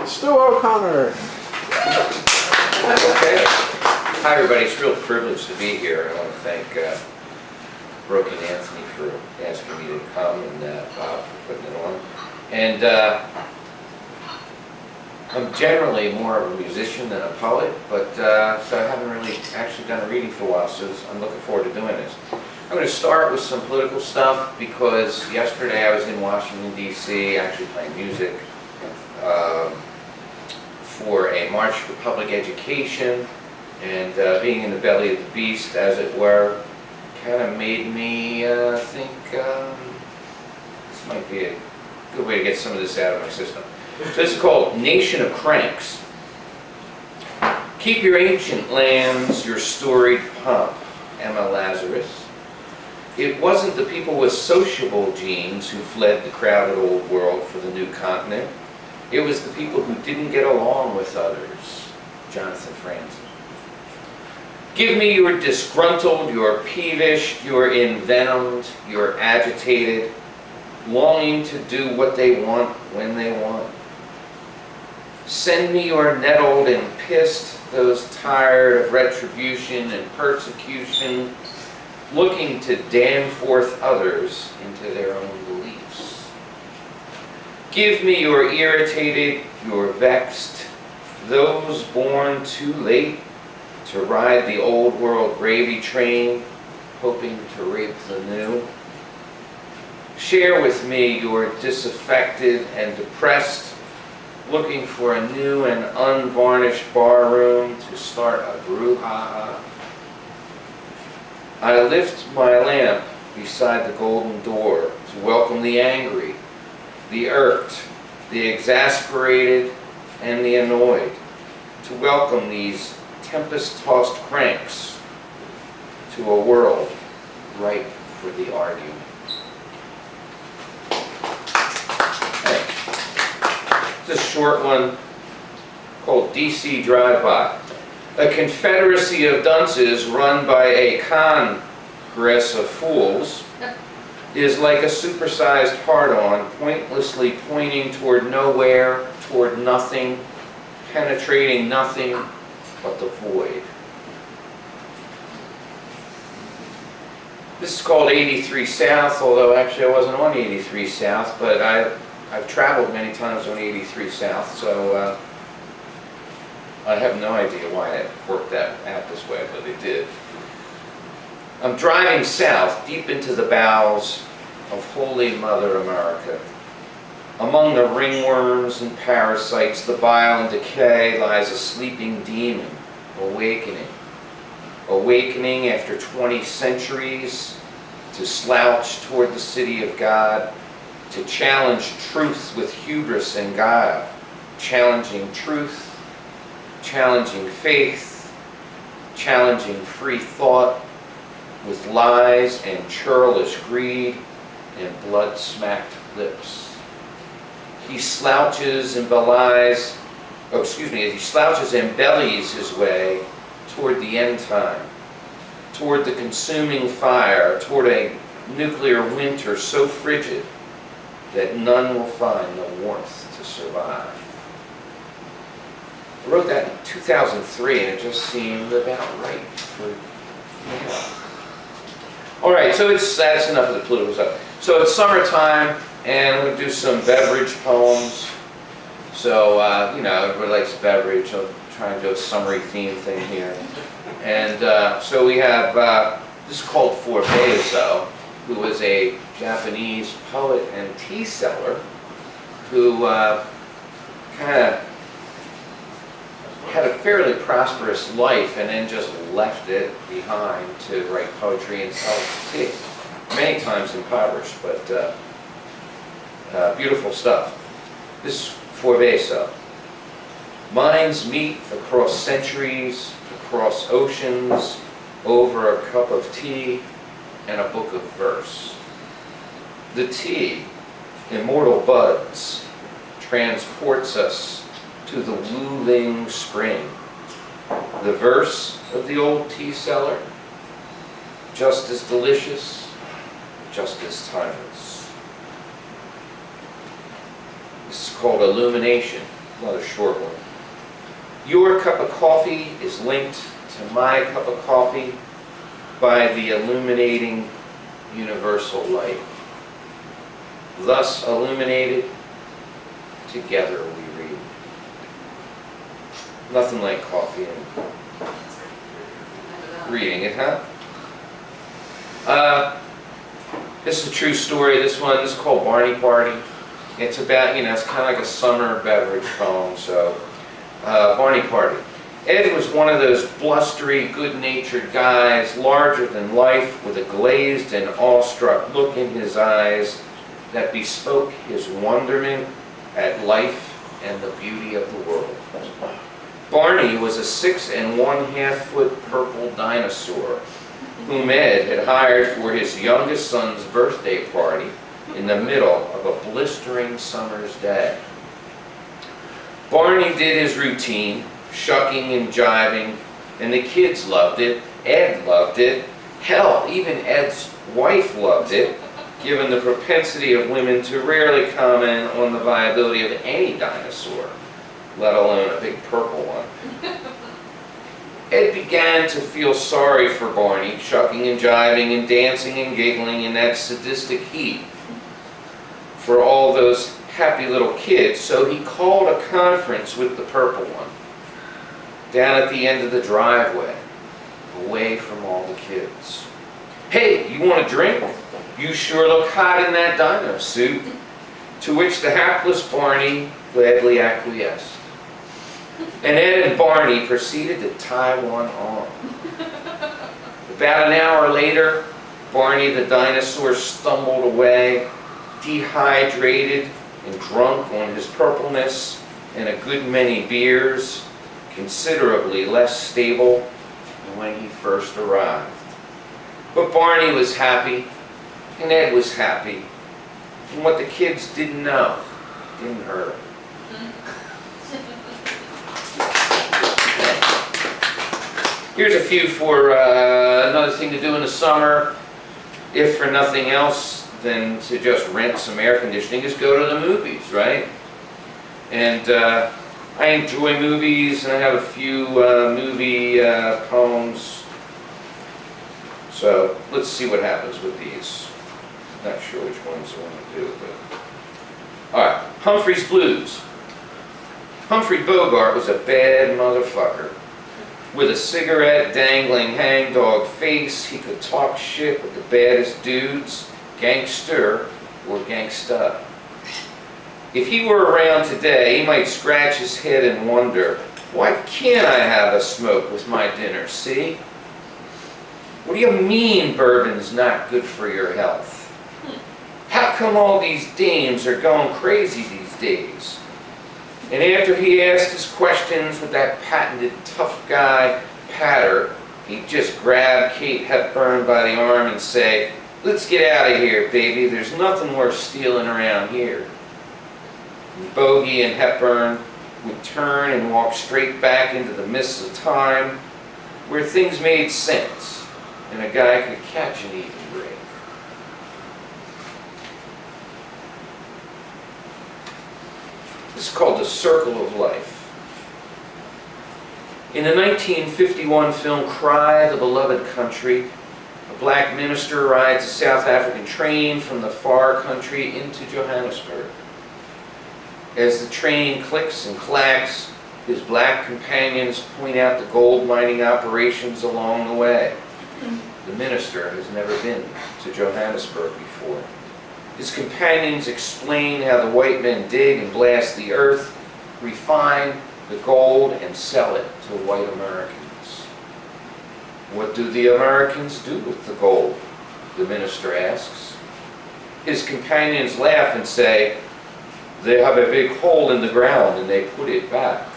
Stu O'Connor. Okay. Hi, everybody. It's a real privilege to be here. I want to thank Brooke and Anthony for asking me to come, and Bob for putting it on. And I'm generally more of a musician than a poet, but so I haven't really actually done a reading for a while, so I'm looking forward to doing this. I'm going to start with some political stuff because yesterday I was in Washington, D.C., actually playing music for a March for Public Education, and being in the belly of the beast, as it were, kind of made me think this might be a good way to get some of this out of my system. So this is called Nation of Cranks. Keep your ancient lands, your storied pomp, Emma Lazarus. It wasn't the people with sociable genes who fled the crowded old world for the new continent. It was the people who didn't get along with others, Jonathan Franzen. Give me your disgruntled, your peevish, your envenomed, your agitated, longing to do what they want when they want. Send me your nettled and pissed, those tired of retribution and persecution, looking to damn forth others into their own beliefs. Give me your irritated, your vexed, those born too late to ride the old world gravy train, hoping to rape the new. Share with me your disaffected and depressed, looking for a new and unvarnished barroom to start a brouhaha. I lift my lamp beside the golden door to welcome the angry, the irked, the exasperated, and the annoyed, to welcome these tempest-tossed cranks to a world ripe for the argument. This is a short one called DC Drive-By. A confederacy of dunces run by a congress of fools is like a supersized hard-on, pointlessly pointing toward nowhere, toward nothing, penetrating nothing but the void. This is called 83 South, although actually I wasn't on 83 South, but I've traveled many times on 83 South, so I have no idea why it worked out this way, but it did. I'm driving south, deep into the bowels of Holy Mother America. Among the ringworms and parasites, the bile and decay, lies a sleeping demon, awakening. Awakening after 20 centuries to slouch toward the city of God, to challenge truth with hubris and guile, challenging truth, challenging faith, challenging free thought with lies and churlish greed and blood-smacked lips. He slouches and belies, he slouches and bellies his way toward the end time, toward the consuming fire, toward a nuclear winter so frigid that none will find the warmth to survive. I wrote that in 2003, and it just seemed about right for now. All right, so that's enough of the political stuff. So it's summertime, and I'm going to do some beverage poems. So, everybody likes beverage. I'll try and do a summery theme thing here. And so we have, this is called Forbeizo, who was a Japanese poet and tea seller who kind of had a fairly prosperous life and then just left it behind to write poetry and sell tea. Many times impoverished, but beautiful stuff. This is Forbeizo. Minds meet across centuries, across oceans, over a cup of tea and a book of verse. The tea, immortal buds, transports us to the Wuling spring. The verse of the old tea seller, just as delicious, just as timeless. This is called Illumination. another short one. Your cup of coffee is linked to my cup of coffee by the illuminating universal light. Thus illuminated, together we read. Nothing like coffee and reading it, huh? This is a true story. This is called Barney Party. It's about, it's kind of like a summer beverage poem, so Barney Party. Ed was one of those blustery, good-natured guys, larger than life, with a glazed and awestruck look in his eyes that bespoke his wonderment at life and the beauty of the world. Barney was a 6 1/2 foot purple dinosaur whom Ed had hired for his youngest son's birthday party in the middle of a blistering summer's day. Barney did his routine, shucking and jiving, and the kids loved it. Ed loved it. Hell, even Ed's wife loved it, given the propensity of women to rarely comment on the viability of any dinosaur, let alone a big purple one. Ed began to feel sorry for Barney, shucking and jiving and dancing and giggling in that sadistic heat for all those happy little kids, so he called a conference with the purple one down at the end of the driveway, away from all the kids. Hey, you want a drink? You sure look hot in that dino suit. To which the hapless Barney gladly acquiesced. And Ed and Barney proceeded to tie one on. About an hour later, Barney the dinosaur stumbled away, dehydrated and drunk on his purpleness and a good many beers, considerably less stable than when he first arrived. But Barney was happy, and Ed was happy, and what the kids didn't know didn't hurt him. Here's a few for another thing to do in the summer, if for nothing else than to just rent some air conditioning, is go to the movies, right? And I enjoy movies, and I have a few movie poems. So let's see what happens with these. Not sure which ones I want to do, but all right. Humphrey's Blues. Humphrey Bogart was a bad motherfucker. With a cigarette dangling hangdog face, he could talk shit with the baddest dudes, gangster or gangsta. If he were around today, he might scratch his head and wonder, why can't I have a smoke with my dinner, see? What do you mean bourbon's not good for your health? How come all these dames are going crazy these days? And after he asked his questions with that patented tough guy patter, he'd just grab Kate Hepburn by the arm and say, let's get out of here, baby. There's nothing worth stealing around here. And Bogey and Hepburn would turn and walk straight back into the mists of time where things made sense and a guy could catch an even break. This is called The Circle of Life. In the 1951 film Cry, the Beloved Country, a black minister rides a South African train from the far country into Johannesburg. As the train clicks and clacks, his black companions point out the gold mining operations along the way. The minister has never been to Johannesburg before. His companions explain how the white men dig and blast the earth, refine the gold, and sell it to white Americans. What do the Americans do with the gold? The minister asks. His companions laugh and say, they have a big hole in the ground and they put it back.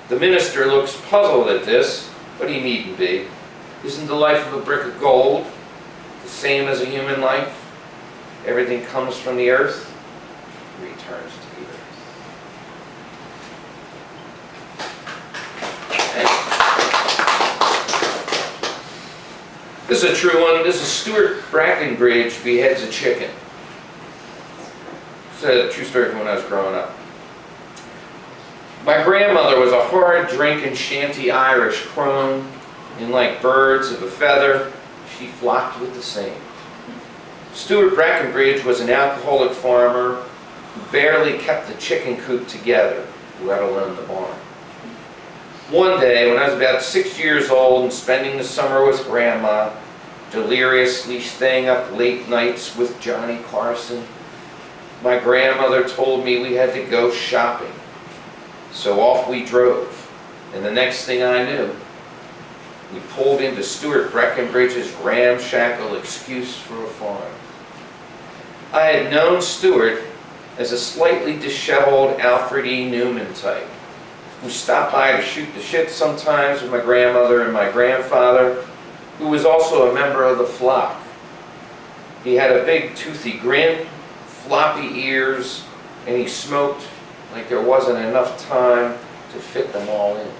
The minister looks puzzled at this, but he needn't be. Isn't the life of a brick of gold the same as a human life? Everything comes from the earth, returns to the earth. This is a true one. This is Stuart Brackenbridge beheads a chicken. It's a true story from when I was growing up. My grandmother was a hard-drinking shanty Irish crone, and like birds of a feather, she flocked with the same. Stuart Breckenbridge was an alcoholic farmer who barely kept the chicken coop together, let alone the barn. One day, when I was about 6 years old and spending the summer with Grandma, deliriously staying up late nights with Johnny Carson, my grandmother told me we had to go shopping. So off we drove, and the next thing I knew, we pulled into Stuart Breckenbridge's ramshackle excuse for a farm. I had known Stuart as a slightly disheveled Alfred E. Newman type, who stopped by to shoot the shit sometimes with my grandmother and my grandfather, who was also a member of the flock. He had a big toothy grin, floppy ears, and he smoked like there wasn't enough time to fit them all in.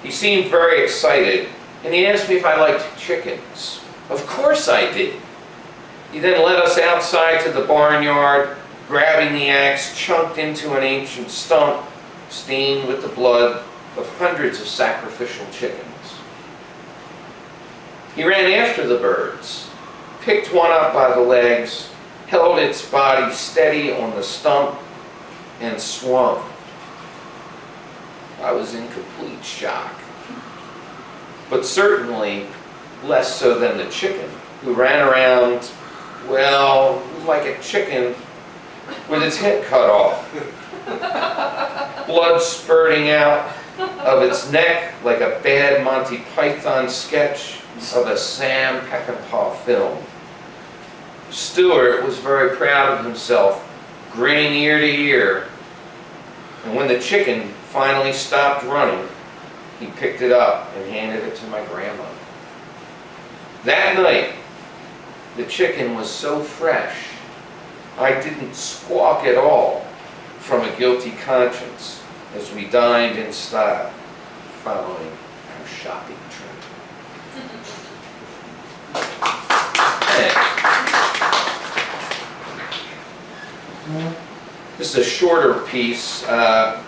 He seemed very excited, and he asked me if I liked chickens. Of course I did. He then led us outside to the barnyard, grabbing the axe, chunked into an ancient stump, stained with the blood of hundreds of sacrificial chickens. He ran after the birds, picked one up by the legs, held its body steady on the stump, and swung. I was in complete shock, but certainly less so than the chicken, who ran around, well, like a chicken with its head cut off, blood spurting out of its neck like a bad Monty Python sketch of a Sam Peckinpah film. Stuart was very proud of himself, grinning ear to ear, and when the chicken finally stopped running, he picked it up and handed it to my grandma. That night, the chicken was so fresh, I didn't squawk at all from a guilty conscience as we dined in style, following our shopping trip. This is a shorter piece. I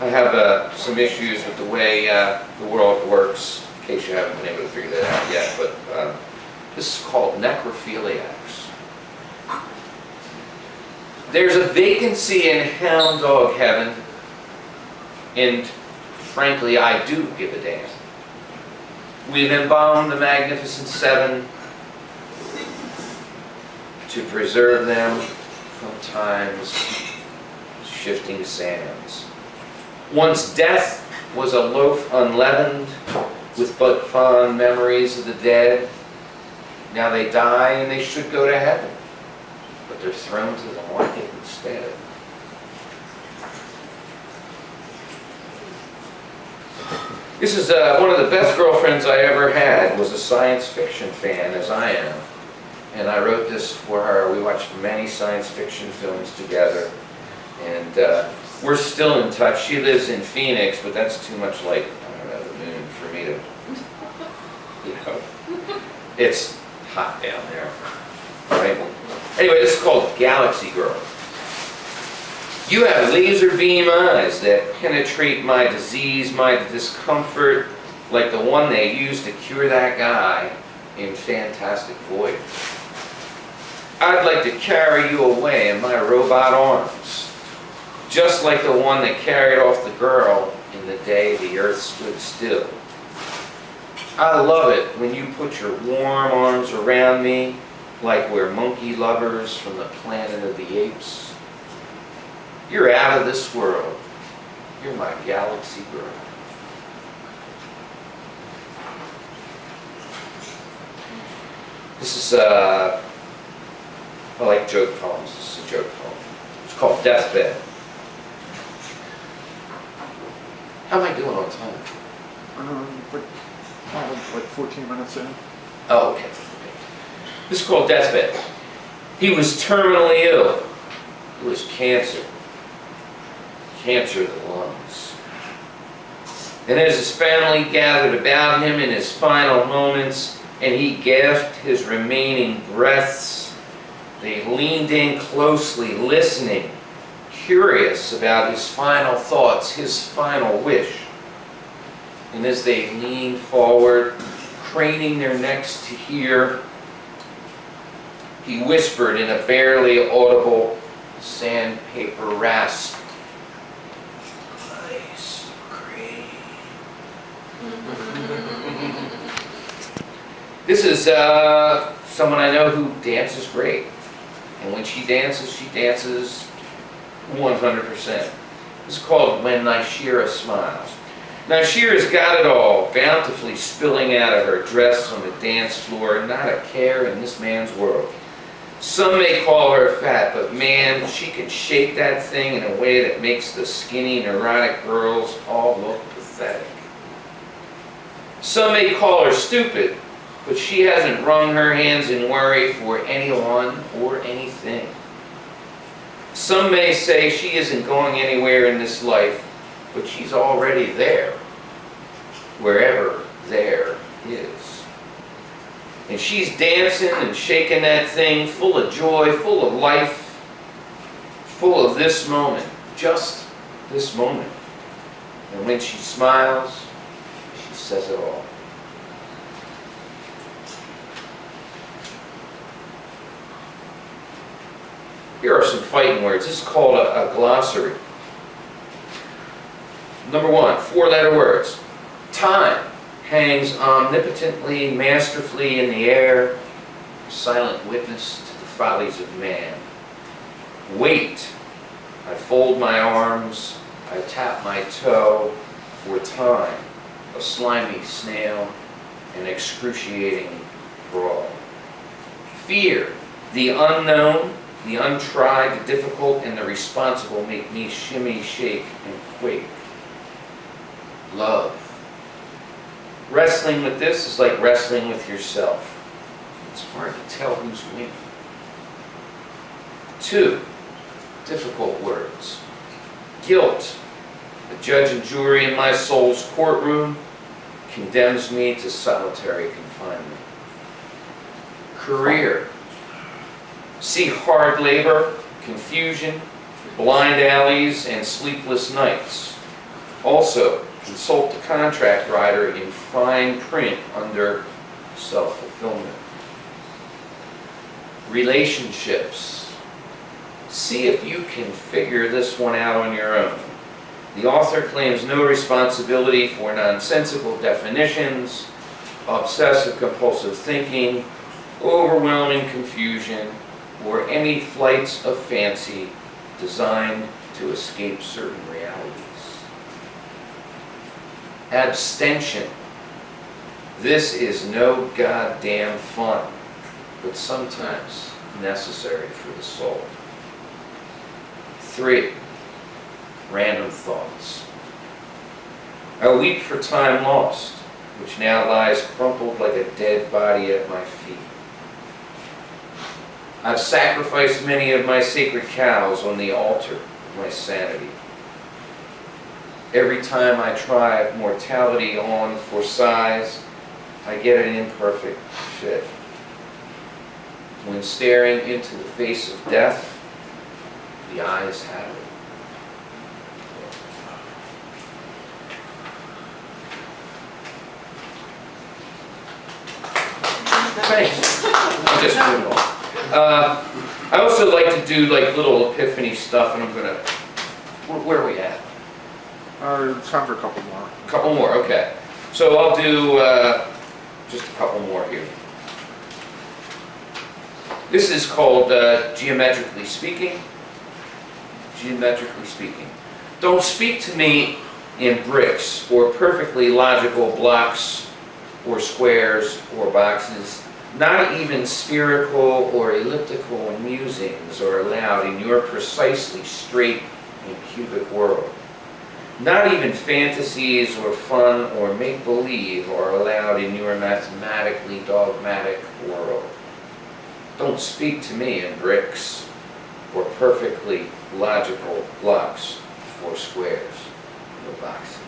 have some issues with the way the world works, in case you haven't been able to figure that out yet, but this is called Necrophiliacs. There's a vacancy in hound dog heaven, and frankly, I do give a damn. We've embalmed the Magnificent Seven to preserve them from time's shifting sands. Once death was a loaf unleavened with but fond memories of the dead, now they die and they should go to heaven, but they're thrown to the market instead. This is one of the best girlfriends I ever had, was a science fiction fan, as I am. And I wrote this for her. We watched many science fiction films together. And we're still in touch. She lives in Phoenix, but that's too much like, I don't know, the moon for me to, you know. It's hot down there, right? Anyway, this is called Galaxy Girl. You have laser beam eyes that penetrate my disease, my discomfort, like the one they used to cure that guy in Fantastic Voyage. I'd like to carry you away in my robot arms, just like the one that carried off the girl in the day the earth stood still. I love it when you put your warm arms around me like we're monkey lovers from the Planet of the Apes. You're out of this world. You're my galaxy girl. This is, I like joke poems. This is a joke poem. It's called Deathbed. How am I doing on time? Like 14 minutes in. Oh, okay. This is called Deathbed. He was terminally ill. It was cancer. Cancer of the lungs. And as his family gathered about him in his final moments, and he gasped his remaining breaths, They leaned in closely, listening, curious about his final thoughts, his final wish. And as they leaned forward, craning their necks to hear, he whispered in a barely audible sandpaper rasp, "Ice cream." This is someone I know who dances great. And when she dances 100%. It's called When Nishira Smiles. Nishira's got it all, bountifully spilling out of her dress on the dance floor, not a care in this man's world. Some may call her fat, but man, she can shake that thing in a way that makes the skinny, neurotic girls all look pathetic. Some may call her stupid, but she hasn't wrung her hands in worry for anyone or anything. Some may say she isn't going anywhere in this life, but she's already there, wherever there is. And she's dancing and shaking that thing, full of joy, full of life, full of this moment, just this moment. And when she smiles, she says it all. Here are some fighting words. This is called a glossary. Number 1, 4-letter words. Time hangs omnipotently, masterfully in the air, silent witness to the follies of man. Wait. I fold my arms, I tap my toe, for time, a slimy snail, an excruciating brawl. Fear, the unknown, the untried, the difficult, and the responsible make me shimmy, shake, and quake. Love. Wrestling with this is like wrestling with yourself. It's hard to tell who's winning. 2, difficult words. Guilt. The judge and jury in my soul's courtroom condemns me to solitary confinement. Career. See hard labor, confusion, blind alleys, and sleepless nights. Also, consult the contract writer in fine print under self-fulfillment. Relationships. See if you can figure this one out on your own. The author claims no responsibility for nonsensical definitions, obsessive-compulsive thinking, overwhelming confusion, or any flights of fancy designed to escape certain realities. Abstention. This is no goddamn fun, but sometimes necessary for the soul. 3, random thoughts. I weep for time lost, which now lies crumpled like a dead body at my feet. I've sacrificed many of my sacred cows on the altar of my sanity. Every time I try mortality on for size, I get an imperfect fit. When staring into the face of death, the eyes have it. Thanks. I'll just move on. I also like to do like little epiphany stuff, and I'm gonna. Where are we at? It's time for a couple more. A couple more, okay. So I'll do just a couple more here. This is called geometrically speaking. Geometrically speaking. Don't speak to me in bricks or perfectly logical blocks or squares or boxes. Not even spherical or elliptical musings are allowed in your precisely straight and cubic world. Not even fantasies or fun or make-believe are allowed in your mathematically dogmatic world. Don't speak to me in bricks or perfectly logical blocks or squares or boxes.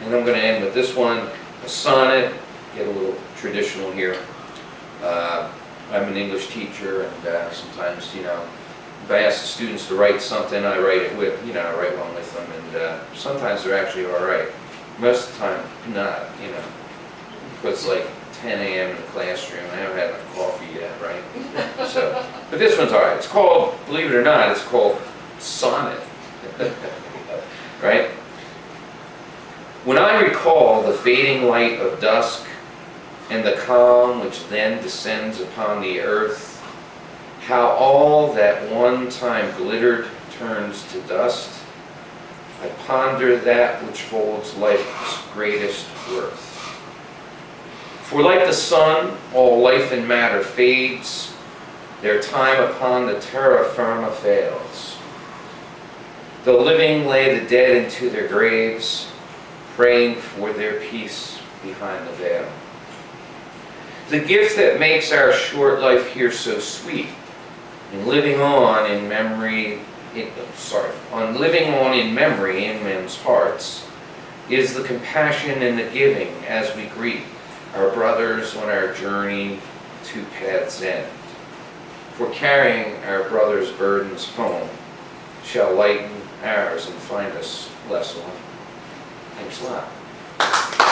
And I'm going to end with this one, a sonnet. Get a little traditional here. I'm an English teacher, and sometimes, if I ask the students to write something, I write it with, I write one with them, and sometimes they're actually all right. Most of the time, not, because it's like 10 a.m. in the classroom, I haven't had enough coffee yet, right? So, but this one's all right. It's called, believe it or not, it's called Sonnet, right? When I recall the fading light of dusk and the calm which then descends upon the earth, how all that one time glittered turns to dust, I ponder that which holds life's greatest worth. For like the sun, all life and matter fades, their time upon the terra firma fails. The living lay the dead into their graves, praying for their peace behind the veil. The gift that makes our short life here so sweet, in living on in memory, living on in memory in men's hearts, is the compassion and the giving as we greet our brothers on our journey to path's end. For carrying our brothers' burdens home shall lighten ours and find us less alone. Thanks a lot.